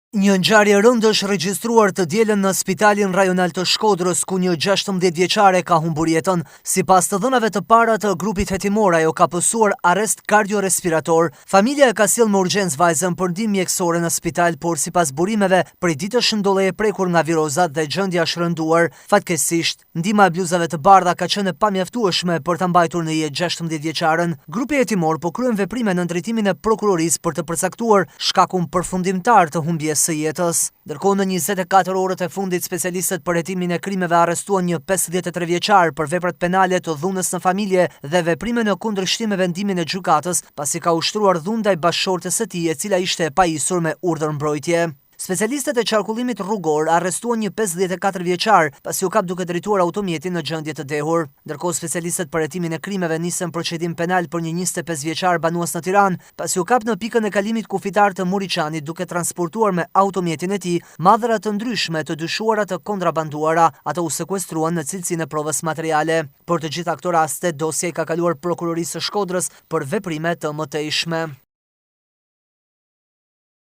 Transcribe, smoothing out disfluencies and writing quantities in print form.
Një ngjarje e rëndë është regjistruar të dielën në Spitalin Rajonal të Shkodrës, ku një 16 vjeçare ka humbur jetën. Sipas të dhënave të para të grupit hetimor, ajo ka pësuar arrest kardiorespirator. Familja e ka sjellë me urgjencë vajzën për ndihmë mjekësore në spital, por sipas burimeve, prej ditësh ndollej e prekur nga virozat dhe gjendja është rënduar. Fatkeqësisht, ndihma e bluzave të bardha ka qenë e pamjaftueshme për ta mbajtur në jetë 16 vjeçaren. Grupi hetimor po kryen veprime në drejtimin e prokurorisë për të përcaktuar shkakun përfundimtar të humbjes së jetës. Ndërkohë, në 24 orët e fundit, specialistët për hetimin e krimeve arrestuan një 53 vjeçar për veprat penale të dhunës në familje dhe veprime në kundërshtim me vendimin e gjykatës, pasi ka ushtruar dhunë ndaj bashkëshortes së tij, e cila ishte e pajisur me urdhër mbrojtje. Specialistët e qarkullimit rrugor arrestuan një 54 vjeçar pasi u kap duke drejtuar automjetin në gjendje të dehur. Ndërkohë, specialistët për hetimin e krimeve nisën procedim penal për një 25 vjeçar banues në Tiranë, pasi u kap në pikën e kalimit kufitar të Muriçanit duke transportuar me automjetin e tij madhëra të ndryshme të dyshuara të kontrabanduara. Ato u sekuestruan në cilësinë e provës materiale. Për të gjitha këto raste, dosja i ka kaluar prokurorisë së Shkodrës për veprime të mëtejshme.